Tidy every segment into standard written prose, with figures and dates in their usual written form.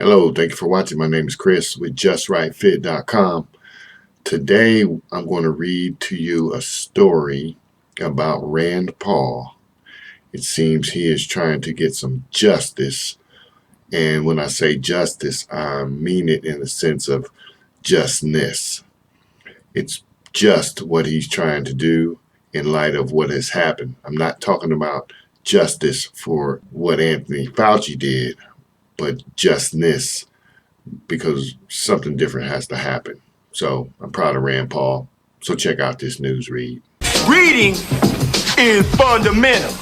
Hello, thank you for watching. My name is Chris with JustRightFit.com. Today, I'm going to read to you a story about Rand Paul. It seems he is trying to get some justice. And when I say justice, I mean it in the sense of justness. It's just what he's trying to do in light of what has happened. I'm not talking about justice for what Anthony Fauci did, but justness, because something different has to happen. So I'm proud of Rand Paul. So check out this news read. Reading is fundamental.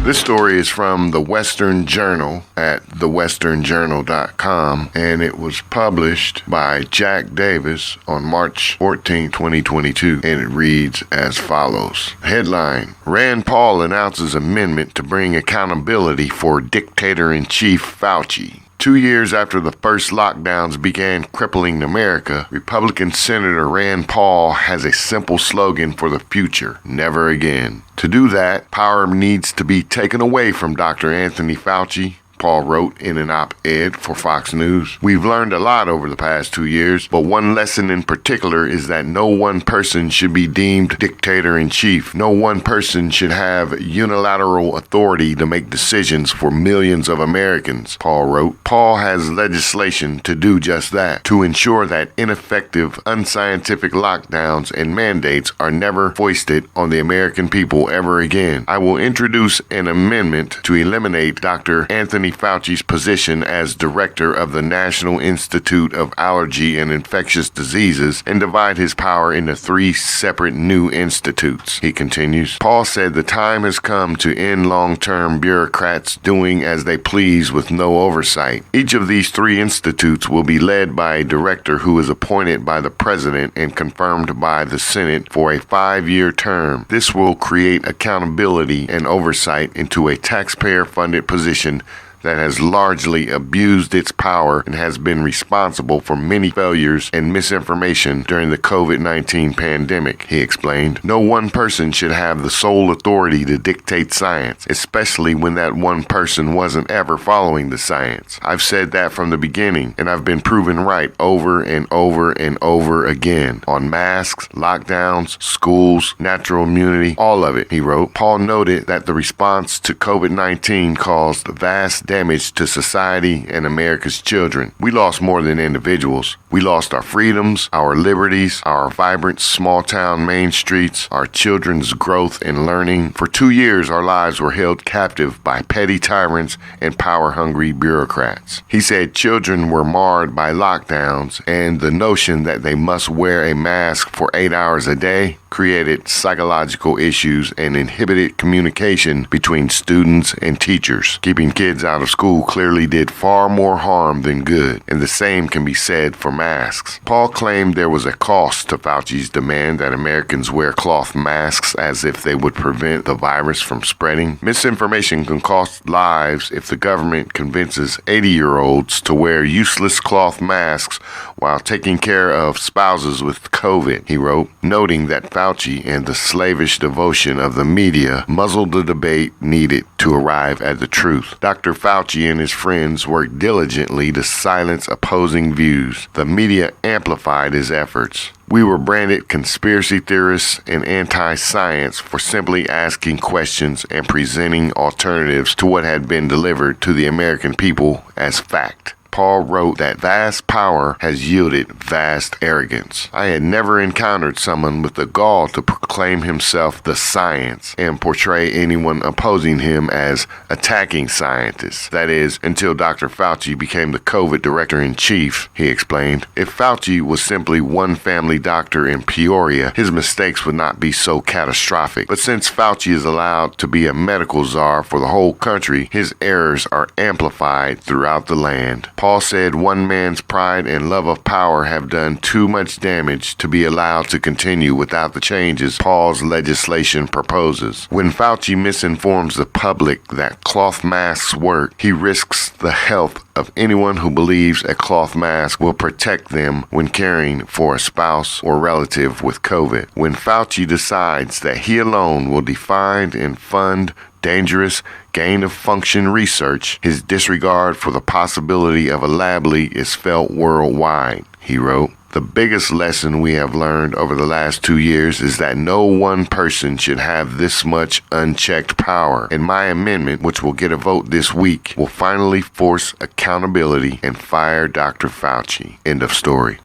This story is from the Western Journal at thewesternjournal.com, and it was published by Jack Davis on March 14, 2022, and it reads as follows. Headline: Rand Paul announces amendment to bring accountability for Dictator-in-Chief Fauci. 2 years after the first lockdowns began crippling America, Republican Senator Rand Paul has a simple slogan for the future: never again. To do that, power needs to be taken away from Dr. Anthony Fauci, Paul wrote in an op-ed for Fox News. We've learned a lot over the past 2 years, but one lesson in particular is that no one person should be deemed dictator-in-chief. No one person should have unilateral authority to make decisions for millions of Americans, Paul wrote. Paul has legislation to do just that, to ensure that ineffective, unscientific lockdowns and mandates are never foisted on the American people ever again. I will introduce an amendment to eliminate Dr. Anthony Fauci's position as director of the National Institute of Allergy and Infectious Diseases and divide his power into 3 separate new institutes, he continues. Paul said the time has come to end long-term bureaucrats doing as they please with no oversight. Each of these 3 institutes will be led by a director who is appointed by the president and confirmed by the Senate for a 5-year term. This will create accountability and oversight into a taxpayer-funded position that has largely abused its power and has been responsible for many failures and misinformation during the COVID-19 pandemic, he explained. No one person should have the sole authority to dictate science, especially when that one person wasn't ever following the science. I've said that from the beginning, and I've been proven right over and over and over again. On masks, lockdowns, schools, natural immunity, all of it, he wrote. Paul noted that the response to COVID-19 caused vast damage to society and America's children. We lost more than individuals. We lost our freedoms, our liberties, our vibrant small-town main streets, our children's growth and learning. For 2 years, our lives were held captive by petty tyrants and power-hungry bureaucrats. He said children were marred by lockdowns, and the notion that they must wear a mask for 8 hours a day created psychological issues and inhibited communication between students and teachers. Keeping kids out of school clearly did far more harm than good, and the same can be said for masks. Paul claimed there was a cost to Fauci's demand that Americans wear cloth masks as if they would prevent the virus from spreading. Misinformation can cost lives if the government convinces 80-year-olds to wear useless cloth masks while taking care of spouses with COVID, he wrote, noting that Fauci and the slavish devotion of the media muzzled the debate needed to arrive at the truth. Dr. Fauci and his friends worked diligently to silence opposing views. The media amplified his efforts. We were branded conspiracy theorists and anti-science for simply asking questions and presenting alternatives to what had been delivered to the American people as fact. Paul wrote that vast power has yielded vast arrogance. I had never encountered someone with the gall to proclaim himself the science and portray anyone opposing him as attacking scientists. That is, until Dr. Fauci became the COVID director-in-chief, he explained. If Fauci was simply one family doctor in Peoria, his mistakes would not be so catastrophic. But since Fauci is allowed to be a medical czar for the whole country, his errors are amplified throughout the land. Paul said one man's pride and love of power have done too much damage to be allowed to continue without the changes Paul's legislation proposes. When Fauci misinforms the public that cloth masks work, he risks the health of anyone who believes a cloth mask will protect them when caring for a spouse or relative with COVID. When Fauci decides that he alone will define and fund dangerous gain-of-function research, his disregard for the possibility of a lab leak is felt worldwide, he wrote. The biggest lesson we have learned over the last 2 years is that no one person should have this much unchecked power. And my amendment, which will get a vote this week, will finally force accountability and fire Dr. Fauci. End of story.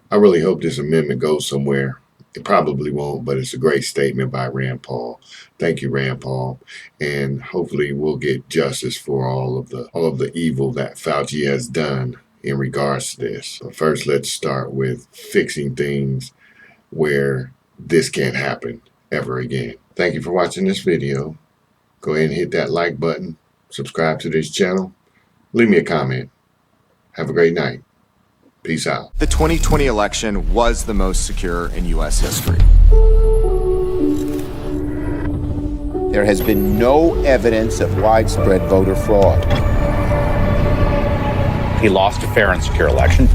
I really hope this amendment goes somewhere. It probably won't, but it's a great statement by Rand Paul. Thank you, Rand Paul. And hopefully we'll get justice for all of the evil that Fauci has done in regards to this. So first, let's start with fixing things where this can't happen ever again. Thank you for watching this video. Go ahead and hit that like button. Subscribe to this channel. Leave me a comment. Have a great night. Peace out. The 2020 election was the most secure in U.S. history. There has been no evidence of widespread voter fraud. He lost a fair and secure election.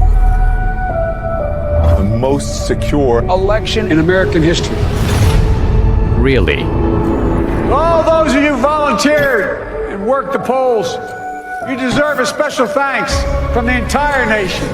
The most secure election in American history. Really? All those of you who volunteered and worked the polls, you deserve a special thanks from the entire nation.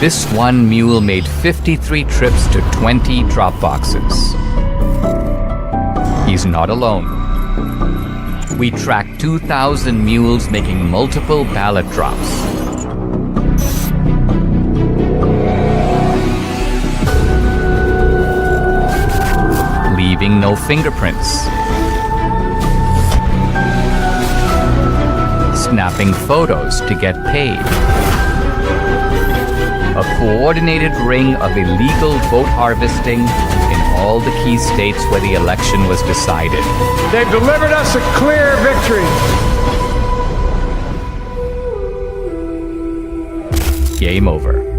This one mule made 53 trips to 20 drop boxes. He's not alone. We tracked 2,000 mules making multiple ballot drops. Leaving no fingerprints. Snapping photos to get paid. A coordinated ring of illegal vote harvesting in all the key states where the election was decided. They've delivered us a clear victory. Game over.